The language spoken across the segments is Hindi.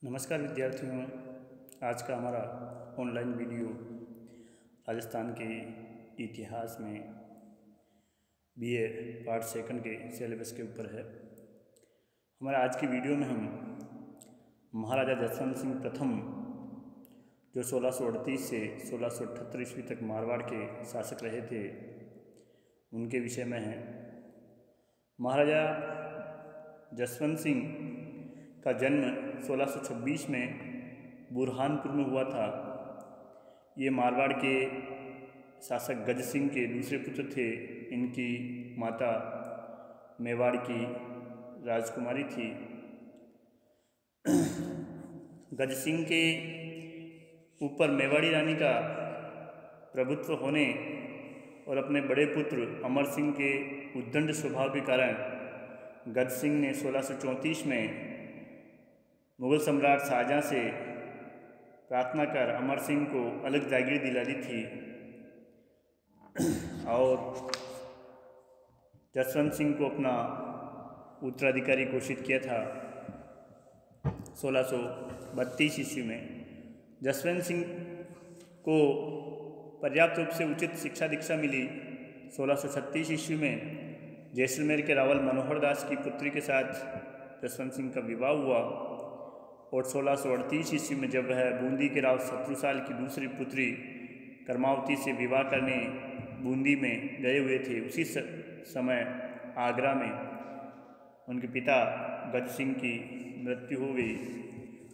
नमस्कार विद्यार्थियों। आज का हमारा ऑनलाइन वीडियो राजस्थान के इतिहास में बीए पार्ट सेकंड के सिलेबस के ऊपर है। हमारे आज की वीडियो में हम महाराजा जसवंत सिंह प्रथम जो 1638 से 1678 ईस्वी तक मारवाड़ के शासक रहे थे उनके विषय में हैं। महाराजा जसवंत सिंह का जन्म 1626 में बुरहानपुर में हुआ था। ये मारवाड़ के शासक गज सिंह के दूसरे पुत्र थे। इनकी माता मेवाड़ की राजकुमारी थी। गज सिंह के ऊपर मेवाड़ी रानी का प्रभुत्व होने और अपने बड़े पुत्र अमर सिंह के उद्दंड स्वभाव के कारण गज सिंह ने 1634 में मुग़ल सम्राट शाहजहाँ से प्रार्थना कर अमर सिंह को अलग जागीर दिला दी थी और जसवंत सिंह को अपना उत्तराधिकारी घोषित किया था 1632 ईस्वी में। जसवंत सिंह को पर्याप्त रूप से उचित शिक्षा दीक्षा मिली। 1636 ईस्वी में जैसलमेर के रावल मनोहर दास की पुत्री के साथ जसवंत सिंह का विवाह हुआ और 1638 ईस्वी में जब वह बूंदी के राव शत्रुसाल की दूसरी पुत्री कर्मावती से विवाह करने बूंदी में गए हुए थे, उसी समय आगरा में उनके पिता गज सिंह की मृत्यु हो गई।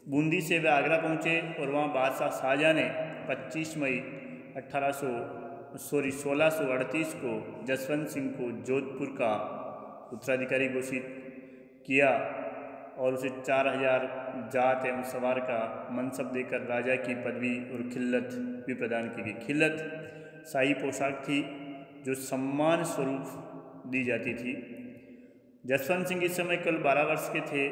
बूंदी से वे आगरा पहुँचे और वहाँ बादशाह शाहजहाँ ने 25 मई 1638 को जसवंत सिंह को जोधपुर का उत्तराधिकारी घोषित किया और उसे 4000 जात एवं सवार का मनसब देकर राजा की पदवी और खिल्लत भी प्रदान की गई। खिल्लत शाही पोशाक थी जो सम्मान स्वरूप दी जाती थी। जसवंत सिंह इस समय केवल 12 वर्ष के थे,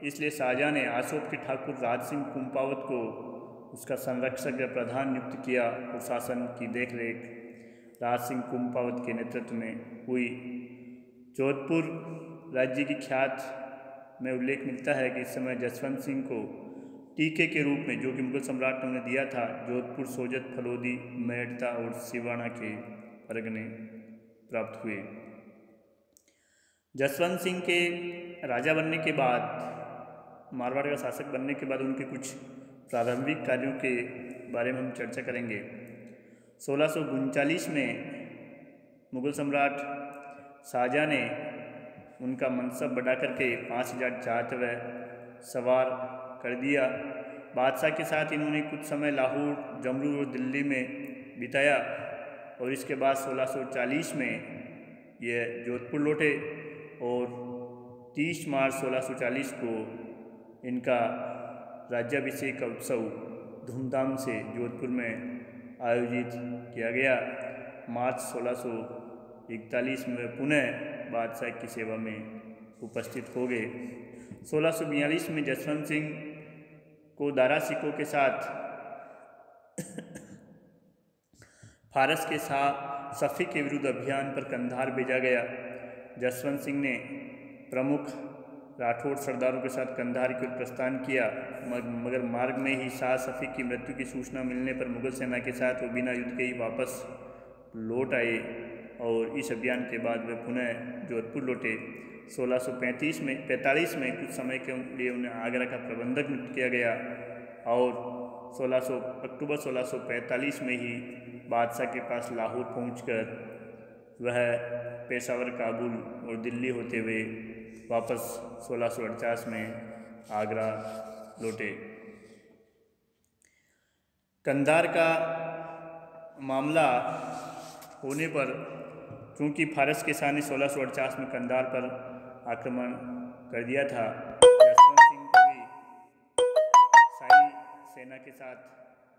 इसलिए शाहजहाँ ने आसोप के ठाकुर राज सिंह कुंपावत को उसका संरक्षक या प्रधान नियुक्त किया और शासन की देखरेख राज सिंह कुंपावत के नेतृत्व में हुई। जोधपुर राज्य की ख्यात में उल्लेख मिलता है कि इस समय जसवंत सिंह को टीके के रूप में, जो कि मुगल सम्राट ने उन्हें दिया था, जोधपुर, सोजत, फलोदी, मेड़ता और सिवाना के परगने प्राप्त हुए। जसवंत सिंह के राजा बनने के बाद, मारवाड़ का शासक बनने के बाद उनके कुछ प्रारंभिक कार्यों के बारे में हम चर्चा करेंगे। 1639 में मुगल सम्राट शाहजहाँ ने उनका मनसब बढ़ा करके 5000 जात व सवार कर दिया। बादशाह के साथ इन्होंने कुछ समय लाहौर, जमरू और दिल्ली में बिताया और इसके बाद 1640 में ये जोधपुर लौटे और 30 मार्च 1640 को इनका राज्याभिषेक का उत्सव धूमधाम से जोधपुर में आयोजित किया गया। मार्च 1641 में पुनः बादशाह की सेवा में उपस्थित हो गए। 1642 में जसवंत सिंह को दारा सिकों के साथ फारस के शाह सफ़ी के विरुद्ध अभियान पर कंधार भेजा गया। जसवंत सिंह ने प्रमुख राठौड़ सरदारों के साथ कंधार की ओर प्रस्थान किया, मगर मार्ग में ही शाह सफ़ी की मृत्यु की सूचना मिलने पर मुगल सेना के साथ वो बिना युद्ध के ही वापस लौट आए और इस अभियान के बाद वे पुनः जोधपुर लौटे। 1645 में कुछ समय के लिए उन्हें आगरा का प्रबंधक नियुक्त किया गया और अक्टूबर 1645 में ही बादशाह के पास लाहौर पहुंचकर वह पेशावर, काबुल और दिल्ली होते हुए वापस 1649 में आगरा लौटे। कंधार का मामला होने पर, क्योंकि फारस के शाह ने 1649 में कंधार पर आक्रमण कर दिया था, जसवंत सिंह को भी शाही सेना के साथ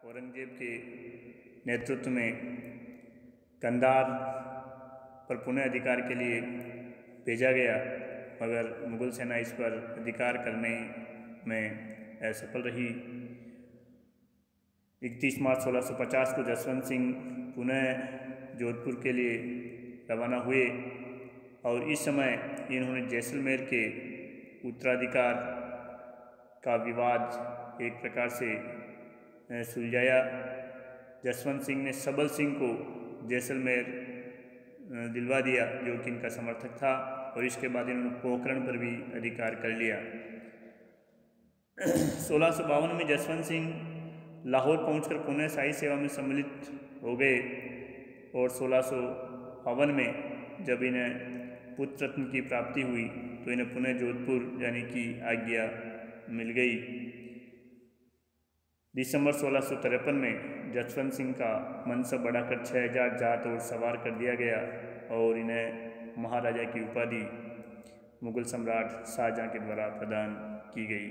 औरंगजेब के नेतृत्व में कंधार पर पुनः अधिकार के लिए भेजा गया, मगर मुगल सेना इस पर अधिकार करने में असफल रही। 31 मार्च 1650 को जसवंत सिंह पुनः जोधपुर के लिए रवाना हुए और इस समय इन्होंने जैसलमेर के उत्तराधिकार का विवाद एक प्रकार से सुलझाया। जसवंत सिंह ने सबल सिंह को जैसलमेर दिलवा दिया, जो कि इनका समर्थक था, और इसके बाद इन्होंने पोखरण पर भी अधिकार कर लिया। 1652 में जसवंत सिंह लाहौर पहुंचकर पुनः शाही सेवा में सम्मिलित हो गए, और 1652 में जब इन्हें पुत्र रत्न की प्राप्ति हुई तो इन्हें पुनः जोधपुर जाने की आज्ञा मिल गई। दिसंबर 1653 में जसवंत सिंह का मनसब बढ़ाकर 6000 जात और सवार कर दिया गया, और इन्हें महाराजा की उपाधि मुगल सम्राट शाहजहां के द्वारा प्रदान की गई।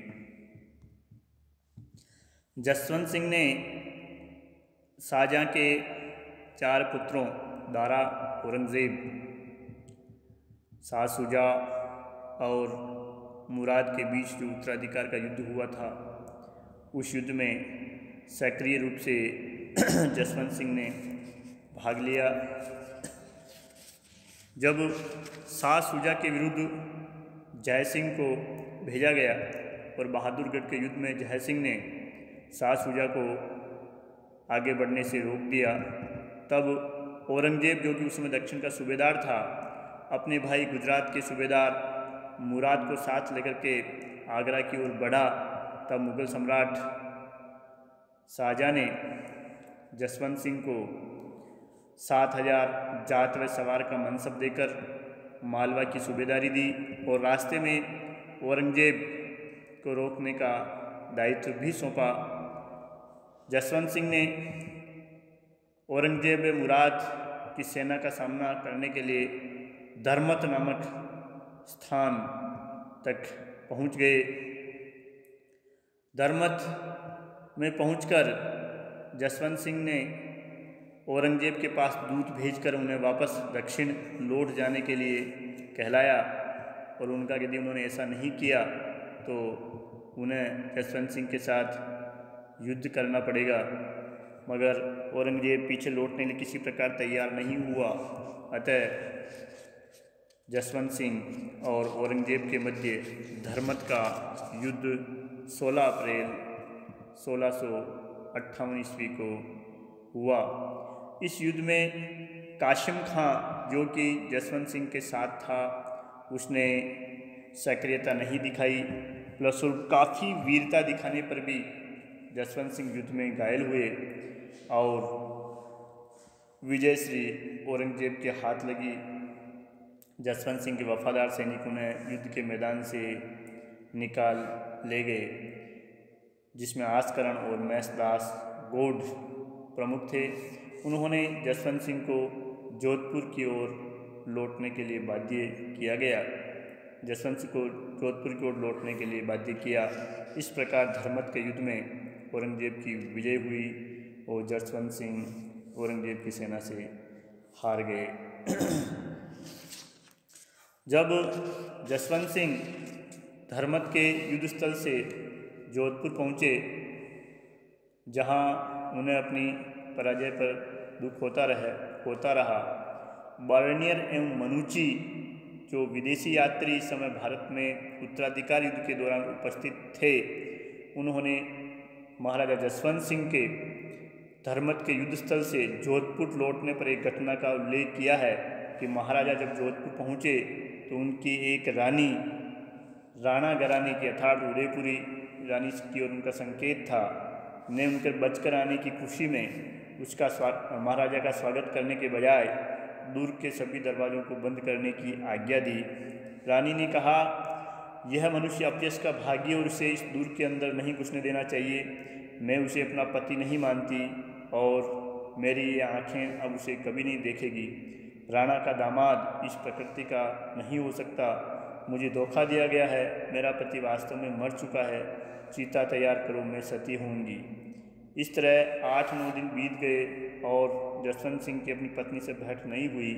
जसवंत सिंह ने शाहजहां के 4 पुत्रों दारा, औरंगजेब, शाह शुजा और मुराद के बीच जो उत्तराधिकार का युद्ध हुआ था, उस युद्ध में सक्रिय रूप से जसवंत सिंह ने भाग लिया। जब शाह शुजा के विरुद्ध जय सिंह को भेजा गया और बहादुरगढ़ के युद्ध में जय सिंह ने शाह शुजा को आगे बढ़ने से रोक दिया, तब औरंगजेब, जो कि उस समय दक्षिण का सूबेदार था, अपने भाई गुजरात के सूबेदार मुराद को साथ लेकर के आगरा की ओर बढ़ा। तब मुगल सम्राट शाहजहां ने जसवंत सिंह को 7000 जात व सवार का मनसब देकर मालवा की सूबेदारी दी, और रास्ते में औरंगजेब को रोकने का दायित्व भी सौंपा। जसवंत सिंह ने औरंगजेब मुराद की सेना का सामना करने के लिए धर्मत नामक स्थान तक पहुंच गए। धर्मत में पहुंचकर जसवंत सिंह ने औरंगजेब के पास दूत भेजकर उन्हें वापस दक्षिण लौट जाने के लिए कहलाया, और उनका यदि उन्होंने ऐसा नहीं किया तो उन्हें जसवंत सिंह के साथ युद्ध करना पड़ेगा। मगर औरंगजेब पीछे लौटने के लिए किसी प्रकार तैयार नहीं हुआ। अतः जसवंत सिंह और औरंगजेब के मध्य धर्मत का युद्ध 16 अप्रैल 1658 ईस्वी को हुआ। इस युद्ध में कासिम खां, जो कि जसवंत सिंह के साथ था, उसने सक्रियता नहीं दिखाई, प्लस और काफ़ी वीरता दिखाने पर भी जसवंत सिंह युद्ध में घायल हुए, और विजयश्री औरंगजेब के हाथ लगी। जसवंत सिंह के वफादार सैनिक उन्हें युद्ध के मैदान से निकाल ले गए, जिसमें आस्करण और मैसदास गौड़ प्रमुख थे। उन्होंने जसवंत सिंह को जोधपुर की ओर लौटने के लिए बाध्य किया गया। जसवंत सिंह को जोधपुर की ओर लौटने के लिए बाध्य किया। इस प्रकार धर्मत के युद्ध में औरंगजेब की विजय हुई, और जसवंत सिंह औरंगजेब की सेना से हार गए। जब जसवंत सिंह धर्मत के युद्ध स्थल से जोधपुर पहुँचे, जहां उन्हें अपनी पराजय पर दुख होता रहा, बार्नियर एवं मनुची, जो विदेशी यात्री इस समय भारत में उत्तराधिकार युद्ध के दौरान उपस्थित थे, उन्होंने महाराजा जसवंत सिंह के धर्मत के युद्ध स्थल से जोधपुर लौटने पर एक घटना का उल्लेख किया है कि महाराजा जब जोधपुर पहुँचे तो उनकी एक रानी, राणा घराने की अर्थात उदयपुरी रानी की ओर उनका संकेत था, ने उनके बचकर आने की खुशी में उसका महाराजा का स्वागत करने के बजाय दुर्ग के सभी दरवाज़ों को बंद करने की आज्ञा दी। रानी ने कहा, यह मनुष्य अपयश का भागी और उसे इस दुर्ग के अंदर नहीं घुसने देना चाहिए। मैं उसे अपना पति नहीं मानती और मेरी ये आँखें अब उसे कभी नहीं देखेगी। राणा का दामाद इस प्रकृति का नहीं हो सकता। मुझे धोखा दिया गया है। मेरा पति वास्तव में मर चुका है। चीता तैयार करो, मैं सती होंगी। इस तरह 8-9 दिन बीत गए और जसवंत सिंह की अपनी पत्नी से भेंट नहीं हुई।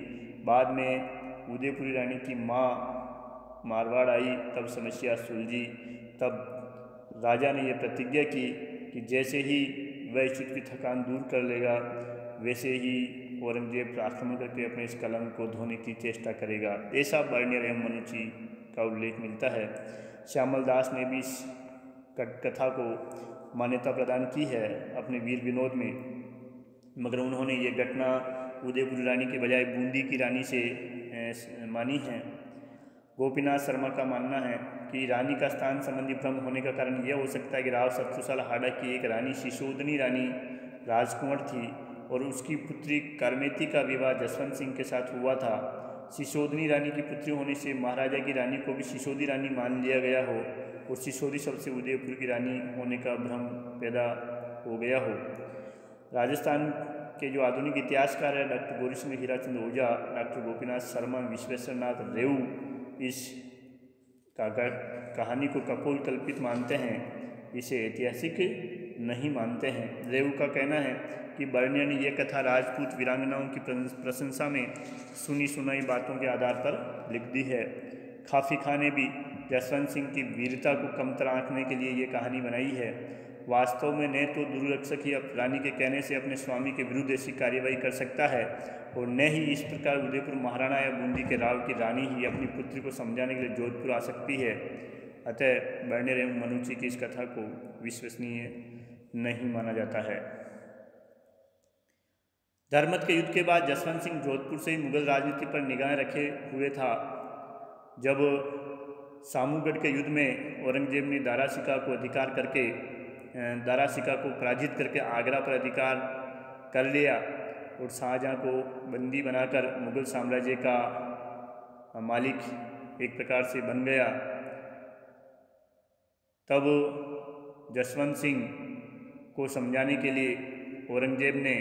बाद में उदयपुरी रानी की माँ मारवाड़ आई, तब समस्या सुलझी। तब राजा ने यह प्रतिज्ञा की कि जैसे ही वह इस युद्ध की थकान दूर कर लेगा, वैसे ही औरंगजेब आक्रमण करके अपने इस कलंक को धोने की चेष्टा करेगा। ऐसा बार्नियर एवं मनुची का उल्लेख मिलता है। श्यामल दास ने भी इस कथा को मान्यता प्रदान की है अपने वीर विनोद में, मगर उन्होंने ये घटना उदयपुर रानी के बजाय बूंदी की रानी से मानी है। गोपीनाथ शर्मा का मानना है कि रानी का स्थान संबंधी भ्रम होने का कारण यह हो सकता है कि राव सतुशाल हाड़ा की एक रानी शिशोधनी रानी राजकुंवर थी और उसकी पुत्री करमेती का विवाह जसवंत सिंह के साथ हुआ था। शिशोधनी रानी की पुत्री होने से महाराजा की रानी को भी शिशोदी रानी मान लिया गया हो और शिशोदी शब्द से उदयपुर की रानी होने का भ्रम पैदा हो गया हो। राजस्थान के जो आधुनिक इतिहासकार हैं डॉक्टर गौरीशंकर हीराचंद ओझा, डॉक्टर गोपीनाथ शर्मा, विश्वेश्वरनाथ रेऊ इस कहानी को कपोल कल्पित मानते हैं, इसे ऐतिहासिक नहीं मानते हैं। रेऊ का कहना है कि बर्नियर ने यह कथा राजपूत वीरांगनाओं की प्रशंसा में सुनी सुनाई बातों के आधार पर लिख दी है। खाफी खां ने भी जसवंत सिंह की वीरता को कमतर आंकने के लिए ये कहानी बनाई है। वास्तव में न तो दुर्रक्षक ही रानी के कहने से अपने स्वामी के विरुद्ध ऐसी कार्रवाई कर सकता है और न ही इस प्रकार उदयपुर महाराणा या बूंदी के राव की रानी ही अपनी पुत्री को समझाने के लिए जोधपुर आ सकती है। अतः बर्नियर एवं मनुची की इस कथा को विश्वसनीय नहीं माना जाता है। धर्मत के युद्ध के बाद जसवंत सिंह जोधपुर से ही मुगल राजनीति पर निगाहें रखे हुए था। जब सामूगढ़ के युद्ध में औरंगजेब ने दारा शिका को पराजित करके आगरा पर अधिकार कर लिया और शाहजहाँ को बंदी बनाकर मुगल साम्राज्य का मालिक एक प्रकार से बन गया, तब जसवंत सिंह को समझाने के लिए औरंगजेब ने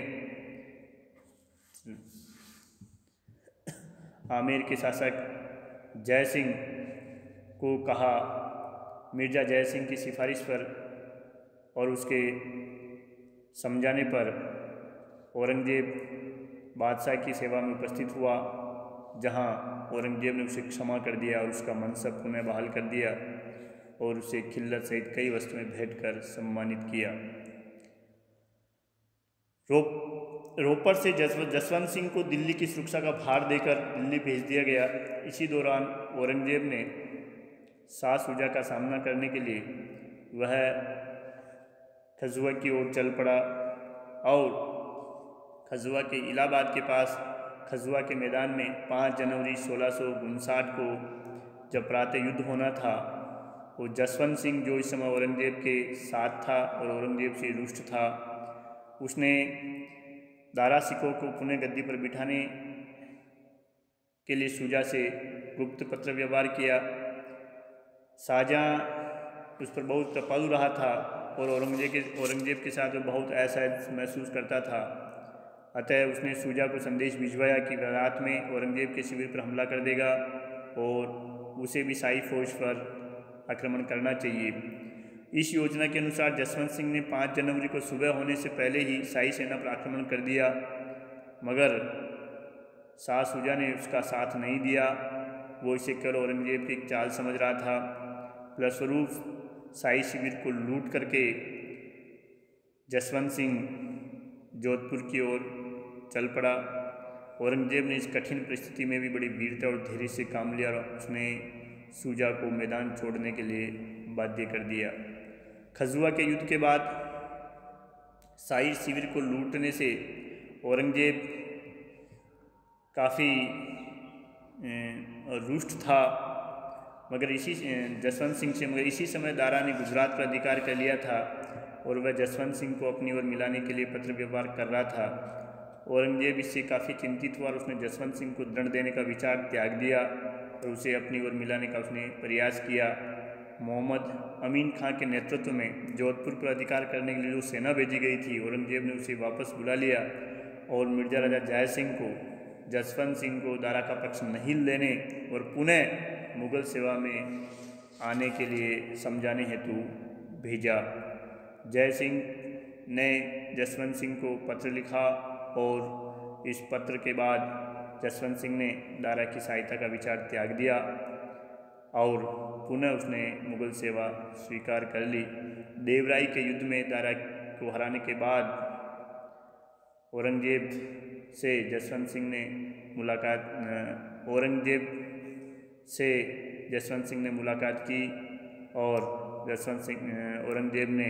आमेर के शासक जय सिंह को कहा। मिर्जा जय सिंह की सिफारिश पर और उसके समझाने पर औरंगजेब बादशाह की सेवा में उपस्थित हुआ, जहां औरंगजेब ने उसे क्षमा कर दिया और उसका मनसब पुनः बहाल कर दिया और उसे खिल्लत सहित कई वस्तुएं भेंट कर सम्मानित किया। रोपर से जसवंत सिंह को दिल्ली की सुरक्षा का भार देकर दिल्ली भेज दिया गया। इसी दौरान औरंगजेब ने शाह शुजा का सामना करने के लिए वह खजुआ की ओर चल पड़ा और खजुआ के इलाहाबाद के पास खजुआ के मैदान में 5 जनवरी 1659 को जब प्रातः युद्ध होना था, वो जसवंत सिंह जो इस समय औरंगजेब के साथ था और औरंगजेब से रुष्ट था, उसने दारा शिकोह को पुनः गद्दी पर बिठाने के लिए शुजा से गुप्त पत्र व्यवहार किया। शाहजहाँ उस पर बहुत कृपालु रहा था और औरंगजेब के साथ वो बहुत असहज महसूस करता था। अतः उसने शुजा को संदेश भिजवाया कि वह रात में औरंगजेब के शिविर पर हमला कर देगा और उसे भी शाही फौज पर आक्रमण करना चाहिए। इस योजना के अनुसार जसवंत सिंह ने 5 जनवरी को सुबह होने से पहले ही शाही सेना पर आक्रमण कर दिया, मगर शाह शुजा ने उसका साथ नहीं दिया। वो इसे केवल औरंगजेब की एक चाल समझ रहा था। फलस्वरूप शाही शिविर को लूट करके जसवंत सिंह जोधपुर की ओर चल पड़ा। औरंगजेब ने इस कठिन परिस्थिति में भी बड़ी वीरता और धैर्य से काम लिया और उसने शुजा को मैदान छोड़ने के लिए बाध्य कर दिया। खजुआ के युद्ध के बाद शाही शिविर को लूटने से औरंगजेब काफ़ी रुष्ट था, मगर जसवंत सिंह से मगर इसी समय दारा ने गुजरात पर अधिकार कर लिया था और वह जसवंत सिंह को अपनी ओर मिलाने के लिए पत्र व्यवहार कर रहा था। औरंगजेब इससे काफ़ी चिंतित हुआ और उसने जसवंत सिंह को दंड देने का विचार त्याग दिया और उसे अपनी ओर मिलाने का उसने प्रयास किया। मोहम्मद अमीन खां के नेतृत्व में जोधपुर पर अधिकार करने के लिए जो सेना भेजी गई थी, औरंगजेब ने उसे वापस बुला लिया और मिर्जा राजा जय सिंह को जसवंत सिंह को दारा का पक्ष नहीं लेने और पुनः मुगल सेवा में आने के लिए समझाने हेतु भेजा। जय सिंह ने जसवंत सिंह को पत्र लिखा और इस पत्र के बाद जसवंत सिंह ने दारा की सहायता का विचार त्याग दिया और पुनः उसने मुगल सेवा स्वीकार कर ली। देवराई के युद्ध में दारा को हराने के बाद औरंगजेब से जसवंत सिंह ने मुलाकात की और जसवंत सिंह औरंगजेब ने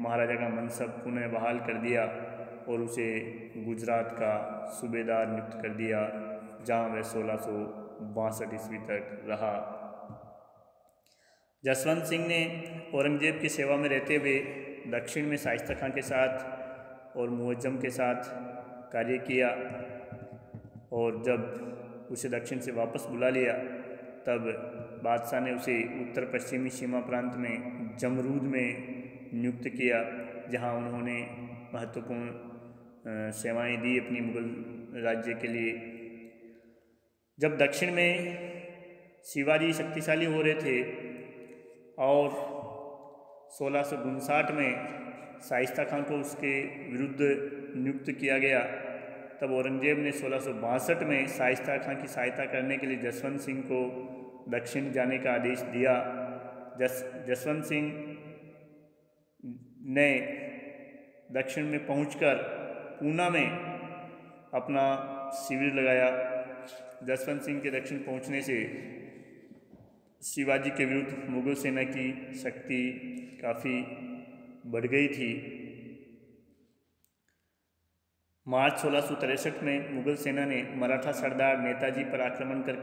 महाराजा का मनसब पुनः बहाल कर दिया और उसे गुजरात का सूबेदार नियुक्त कर दिया, जहाँ वह 1662 ईस्वी तक रहा। जसवंत सिंह ने औरंगजेब की सेवा में रहते हुए दक्षिण में शाइस्ता खां के साथ और मुअज्जम के साथ कार्य किया, और जब उसे दक्षिण से वापस बुला लिया तब बादशाह ने उसे उत्तर पश्चिमी सीमा प्रांत में जमरूद में नियुक्त किया, जहां उन्होंने महत्वपूर्ण सेवाएं दी अपनी मुगल राज्य के लिए। जब दक्षिण में शिवाजी शक्तिशाली हो रहे थे और 1659 में शाइस्ता खां को उसके विरुद्ध नियुक्त किया गया, तब औरंगजेब ने 1662 में शाइस्ता खां की सहायता करने के लिए जसवंत सिंह को दक्षिण जाने का आदेश दिया। जसवंत सिंह ने दक्षिण में पहुंचकर पूना में अपना शिविर लगाया। जसवंत सिंह के दक्षिण पहुंचने से शिवाजी के विरुद्ध मुगल सेना की शक्ति काफ़ी बढ़ गई थी। मार्च 1663 में मुगल सेना ने मराठा सरदार नेताजी पर आक्रमण कर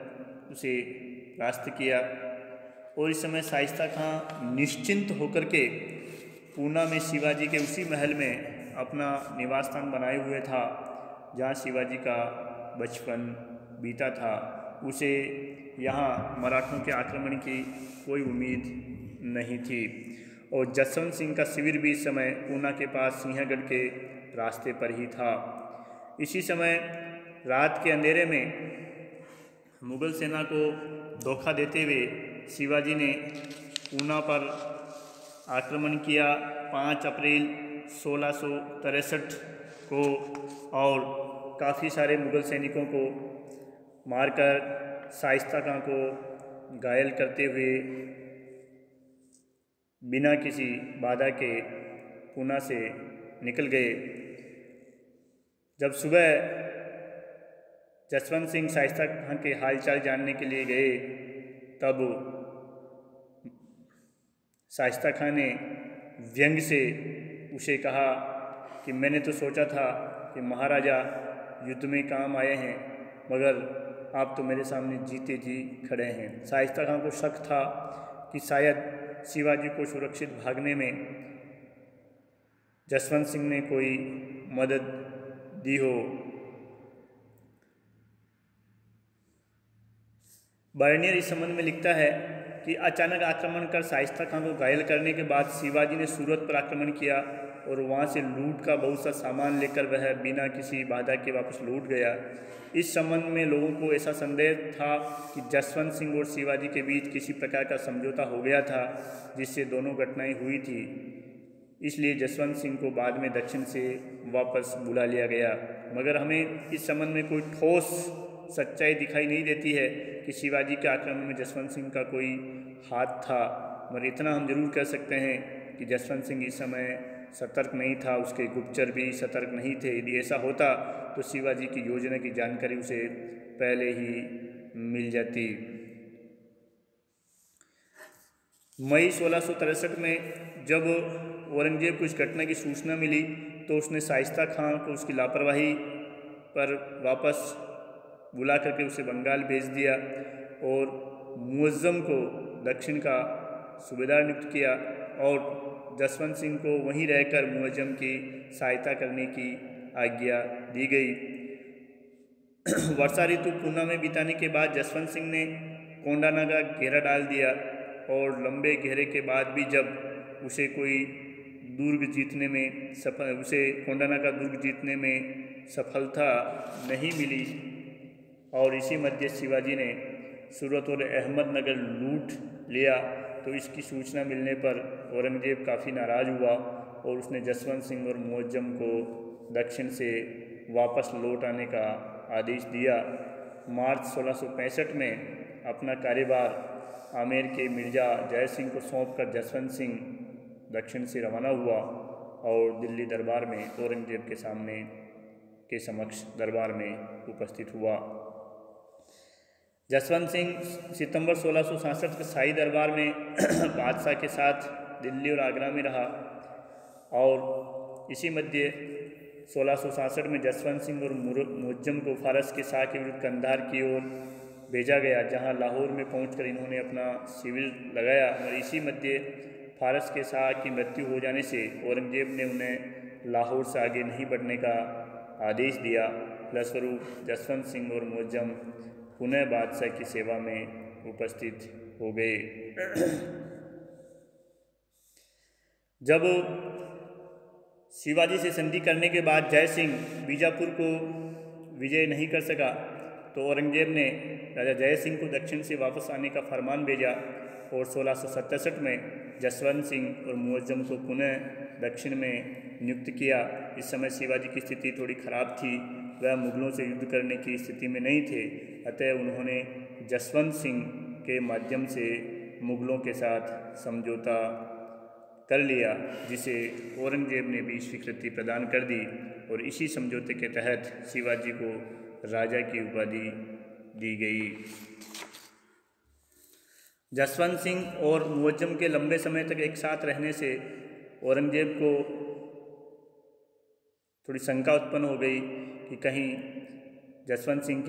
उसे परास्त किया, और इस समय शाइस्ता खां निश्चिंत होकर के पूना में शिवाजी के उसी महल में अपना निवास स्थान बनाए हुए था, जहाँ शिवाजी का बचपन बीता था। उसे यहाँ मराठों के आक्रमण की कोई उम्मीद नहीं थी, और जसवंत सिंह का शिविर भी इस समय पूना के पास सिंहगढ़ के रास्ते पर ही था। इसी समय रात के अंधेरे में मुगल सेना को धोखा देते हुए शिवाजी ने पूना पर आक्रमण किया 5 अप्रैल 1663 को, और काफ़ी सारे मुगल सैनिकों को मारकर शाइस्ता खां को घायल करते हुए बिना किसी बाधा के पूना से निकल गए। जब सुबह जसवंत सिंह शाइस्ता खां के हालचाल जानने के लिए गए, तब शाइस्ता खां ने व्यंग से उसे कहा कि मैंने तो सोचा था कि महाराजा युद्ध में काम आए हैं, मगर आप तो मेरे सामने जीते जी खड़े हैं। शाइस्ता खां को शक था कि शायद शिवाजी को सुरक्षित भागने में जसवंत सिंह ने कोई मदद दी हो। बर्नियर इस संबंध में लिखता है कि अचानक आक्रमण कर शाइस्ता खां को घायल करने के बाद शिवाजी ने सूरत पर आक्रमण किया, और वहां से लूट का बहुत सा सामान लेकर वह बिना किसी बाधा के वापस लौट गया। इस संबंध में लोगों को ऐसा संदेह था कि जसवंत सिंह और शिवाजी के बीच किसी प्रकार का समझौता हो गया था, जिससे दोनों घटनाएं हुई थी। इसलिए जसवंत सिंह को बाद में दक्षिण से वापस बुला लिया गया, मगर हमें इस संबंध में कोई ठोस सच्चाई दिखाई नहीं देती है कि शिवाजी के आक्रमण में जसवंत सिंह का कोई हाथ था। मगर इतना हम जरूर कह सकते हैं कि जसवंत सिंह इस समय सतर्क नहीं था, उसके गुप्तचर भी सतर्क नहीं थे। यदि ऐसा होता तो शिवाजी की योजना की जानकारी उसे पहले ही मिल जाती। मई 1663 में जब औरंगजेब को इस घटना की सूचना मिली, तो उसने शाइस्ता खां को उसकी लापरवाही पर वापस बुला करके उसे बंगाल भेज दिया, और मुअज्जम को दक्षिण का सूबेदार नियुक्त किया, और जसवंत सिंह को वहीं रहकर मुअज्जम की सहायता करने की आज्ञा दी गई। वर्षा ऋतु पूना में बिताने के बाद जसवंत सिंह ने कोंडाना का घेरा डाल दिया, और लंबे घेरे के बाद भी जब उसे कोई दुर्ग जीतने में कोंडाना का दुर्ग जीतने में सफलता नहीं मिली, और इसी मध्य शिवाजी ने सूरत और अहमदनगर लूट लिया, तो इसकी सूचना मिलने पर औरंगजेब काफ़ी नाराज़ हुआ, और उसने जसवंत सिंह और मुअज्जम को दक्षिण से वापस लौट आने का आदेश दिया। मार्च 1665 में अपना कार्यभार आमेर के मिर्जा जय सिंह को सौंपकर जसवंत सिंह दक्षिण से रवाना हुआ, और दिल्ली दरबार में औरंगजेब के समक्ष दरबार में उपस्थित हुआ। जसवंत सिंह सितंबर 1667 के शाही दरबार में बादशाह के साथ दिल्ली और आगरा में रहा। और इसी मध्य 1666 में जसवंत सिंह और मुअज्जम को फारस के शाह के विरुद्ध कंधार की ओर भेजा गया, जहां लाहौर में पहुंचकर इन्होंने अपना शिविर लगाया। और इसी मध्य फारस के शाह की मृत्यु हो जाने से औरंगजेब ने उन्हें लाहौर से आगे नहीं बढ़ने का आदेश दिया। फलस्वरूप जसवंत सिंह और मुअज्जम पुनः बादशाह की सेवा में उपस्थित हो गए। जब शिवाजी से संधि करने के बाद जय सिंह बीजापुर को विजय नहीं कर सका, तो औरंगजेब ने राजा जय सिंह को दक्षिण से वापस आने का फरमान भेजा और 1667 में जसवंत सिंह और मुअज्जम को पुनः दक्षिण में नियुक्त किया। इस समय शिवाजी की स्थिति थोड़ी खराब थी, वह मुगलों से युद्ध करने की स्थिति में नहीं थे, अतः उन्होंने जसवंत सिंह के माध्यम से मुगलों के साथ समझौता कर लिया, जिसे औरंगजेब ने भी स्वीकृति प्रदान कर दी। और इसी समझौते के तहत शिवाजी को राजा की उपाधि दी गई। जसवंत सिंह और मुअज्जम के लंबे समय तक एक साथ रहने से औरंगजेब को थोड़ी शंका उत्पन्न हो गई कि कहीं जसवंत सिंह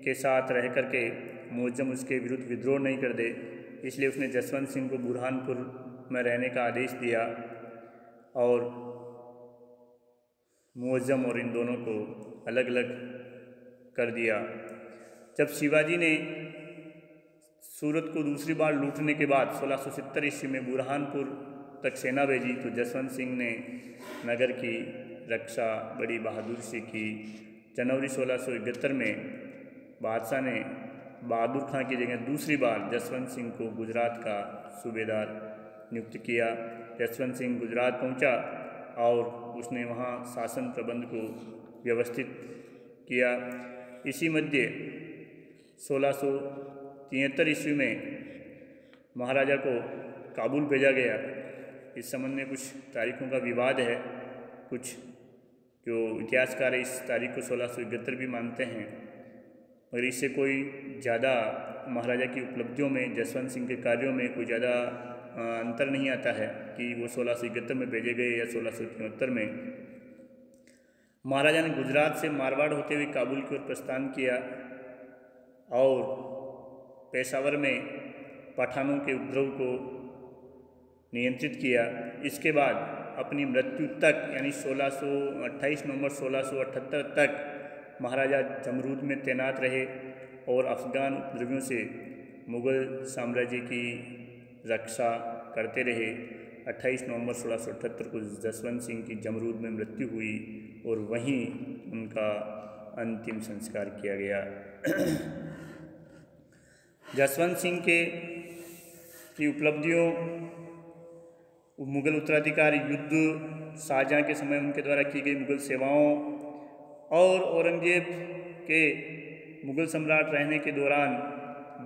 के साथ रह करके मुअज्जम उसके विरुद्ध विद्रोह नहीं कर दे। इसलिए उसने जसवंत सिंह को बुरहानपुर में रहने का आदेश दिया और मुअज्जम और इन दोनों को अलग अलग कर दिया। जब शिवाजी ने सूरत को दूसरी बार लूटने के बाद 1670 ईस्वी में बुरहानपुर तक सेना भेजी, तो जसवंत सिंह ने नगर की रक्षा बड़ी बहादुरी से की। जनवरी 1671 में बादशाह ने बहादुर खां की जगह दूसरी बार जसवंत सिंह को गुजरात का सूबेदार नियुक्त किया। जसवंत सिंह गुजरात पहुंचा और उसने वहां शासन प्रबंध को व्यवस्थित किया। इसी मध्य 1673 ईस्वी में महाराजा को काबुल भेजा गया। इस संबंध में कुछ तारीखों का विवाद है, कुछ जो इतिहासकार इस तारीख को 1671 भी मानते हैं, मगर इससे कोई ज़्यादा महाराजा की उपलब्धियों में, जसवंत सिंह के कार्यों में कोई ज़्यादा अंतर नहीं आता है कि वो 1671 में भेजे गए या 1673 में। महाराजा ने गुजरात से मारवाड़ होते हुए काबुल की ओर प्रस्थान किया और पेशावर में पठानों के उपद्रव को नियंत्रित किया। इसके बाद अपनी मृत्यु तक यानी 28 नवंबर 1678 तक महाराजा जमरूद में तैनात रहे और अफगान उपद्रवियों से मुग़ल साम्राज्य की रक्षा करते रहे। 28 नवंबर 1678 को जसवंत सिंह की जमरूद में मृत्यु हुई और वहीं उनका अंतिम संस्कार किया गया। जसवंत सिंह की उपलब्धियों, मुग़ल उत्तराधिकार युद्ध, शाहजहाँ के समय उनके द्वारा की गई मुग़ल सेवाओं और औरंगजेब के मुग़ल सम्राट रहने के दौरान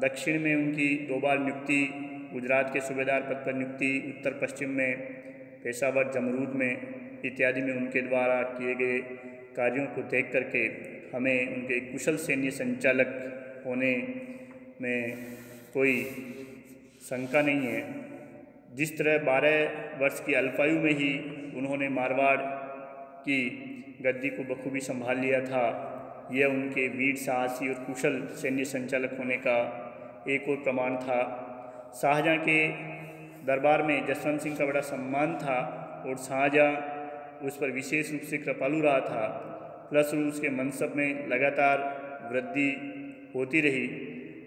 दक्षिण में उनकी 2 बार नियुक्ति, गुजरात के सूबेदार पद पर नियुक्ति, उत्तर पश्चिम में पेशावर, जमरूद में इत्यादि में उनके द्वारा किए गए कार्यों को देख करके हमें उनके कुशल सैन्य संचालक होने में कोई शंका नहीं है। जिस तरह 12 वर्ष की अल्पायु में ही उन्होंने मारवाड़ की गद्दी को बखूबी संभाल लिया था, यह उनके वीर, साहसी और कुशल सैन्य संचालक होने का एक और प्रमाण था। शाहजहाँ के दरबार में जसवंत सिंह का बड़ा सम्मान था और शाहजहाँ उस पर विशेष रूप से कृपालु रहा था। प्लस उसके मनसब में लगातार वृद्धि होती रही।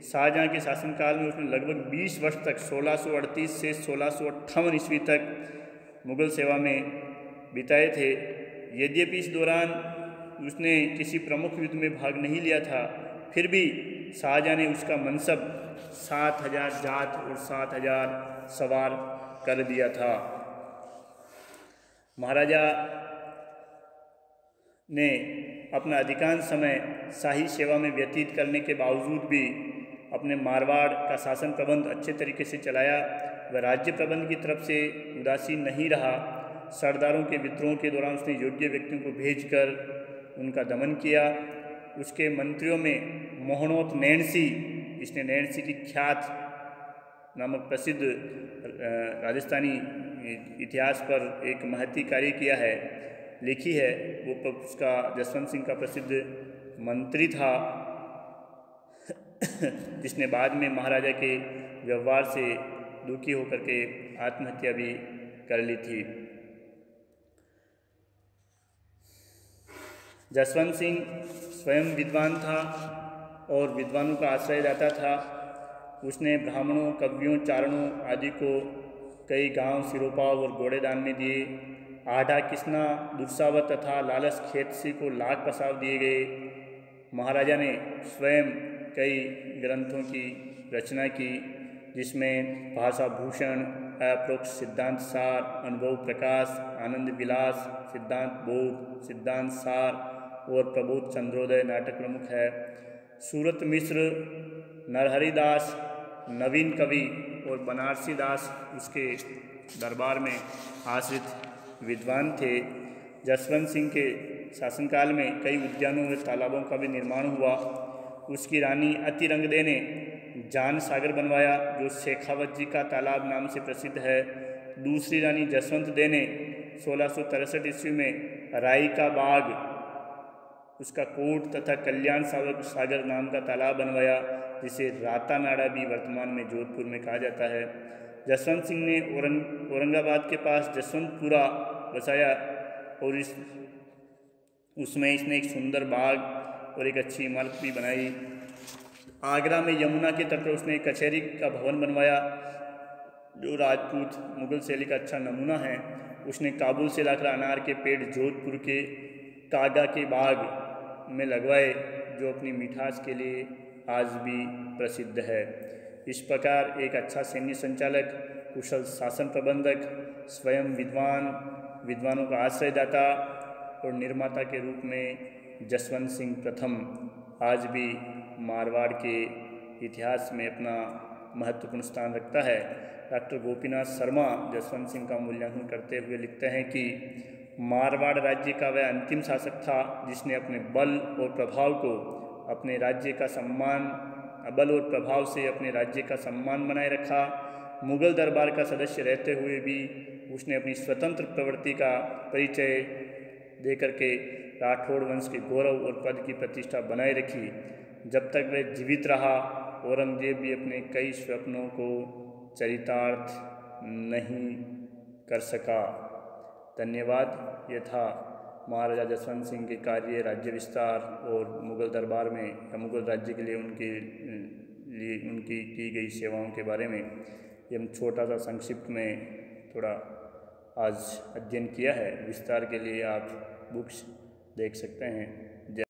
शाहजहाँ के शासनकाल में उसने लगभग 20 वर्ष तक 1638 से 1658 ईस्वी तक मुग़ल सेवा में बिताए थे। यद्यपि इस दौरान उसने किसी प्रमुख युद्ध में भाग नहीं लिया था, फिर भी शाहजहाँ ने उसका मनसब 7000 जात और 7000 सवार कर दिया था। महाराजा ने अपना अधिकांश समय शाही सेवा में व्यतीत करने के बावजूद भी अपने मारवाड़ का शासन प्रबंध अच्छे तरीके से चलाया। वह राज्य प्रबंध की तरफ से उदासीन नहीं रहा। सरदारों के विद्रोह के दौरान उसने योग्य व्यक्तियों को भेजकर उनका दमन किया। उसके मंत्रियों में मोहनोत नैणसी, इसने नैणसी की ख्यात नामक प्रसिद्ध राजस्थानी इतिहास पर एक महती कार्य किया है, लिखी है। वो उसका जसवंत सिंह का प्रसिद्ध मंत्री था जिसने बाद में महाराजा के व्यवहार से दुखी होकर के आत्महत्या भी कर ली थी। जसवंत सिंह स्वयं विद्वान था और विद्वानों का आश्रयदाता था। उसने ब्राह्मणों, कवियों, चारणों आदि को कई गांव, सिरोपा और घोड़े दान में दिए। आढ़ा, किसना, दुर्सावत तथा लालच खेतसी को लाख पसाव दिए गए। महाराजा ने स्वयं कई ग्रंथों की रचना की, जिसमें भाषा भूषण, अपरोक्ष सिद्धांत सार, अनुभव प्रकाश, आनंद विलास, सिद्धांत बोध, सिद्धांत सार और प्रबोध चंद्रोदय नाटक प्रमुख है। सूरत मिश्र, नरहरिदास, नवीन कवि और बनारसी दास उसके दरबार में आश्रित विद्वान थे। जसवंत सिंह के शासनकाल में कई उद्यानों और तालाबों का भी निर्माण हुआ। उसकी रानी अतिरंगदे ने जान सागर बनवाया, जो शेखावत जी का तालाब नाम से प्रसिद्ध है। दूसरी रानी जसवंत दे ने 1663 ईस्वी में राई का बाग, उसका कोट तथा कल्याण सागर नाम का तालाब बनवाया, जिसे रातानाड़ा भी वर्तमान में जोधपुर में कहा जाता है। जसवंत सिंह ने औरंगाबाद के पास जसवंतपुरा बसाया और उसमें इसने एक सुंदर बाग और एक अच्छी इमारत भी बनाई। आगरा में यमुना के तट पर उसने एक कचहरी का भवन बनवाया, जो राजपूत मुगल शैली का अच्छा नमूना है। उसने काबुल से लाकर अनार के पेड़ जोधपुर के कागा के बाग में लगवाए, जो अपनी मिठास के लिए आज भी प्रसिद्ध है। इस प्रकार एक अच्छा सैन्य संचालक, कुशल शासन प्रबंधक, स्वयं विद्वान, विद्वानों का आश्रयदाता और निर्माता के रूप में जसवंत सिंह प्रथम आज भी मारवाड़ के इतिहास में अपना महत्वपूर्ण स्थान रखता है। डॉक्टर गोपीनाथ शर्मा जसवंत सिंह का मूल्यांकन करते हुए लिखते हैं कि मारवाड़ राज्य का वह अंतिम शासक था जिसने अपने बल और प्रभाव से अपने राज्य का सम्मान बनाए रखा। मुगल दरबार का सदस्य रहते हुए भी उसने अपनी स्वतंत्र प्रवृत्ति का परिचय देकर के राठौड़ वंश के गौरव और पद की प्रतिष्ठा बनाए रखी। जब तक वह जीवित रहा, औरंगजेब भी अपने कई स्वप्नों को चरितार्थ नहीं कर सका। धन्यवाद। यह था महाराजा जसवंत सिंह के कार्य, राज्य विस्तार और मुगल दरबार में या मुगल राज्य के लिए उनकी की गई सेवाओं के बारे में ये हम छोटा सा संक्षिप्त में थोड़ा आज अध्ययन किया है। विस्तार के लिए आप बुक्स देख सकते हैं।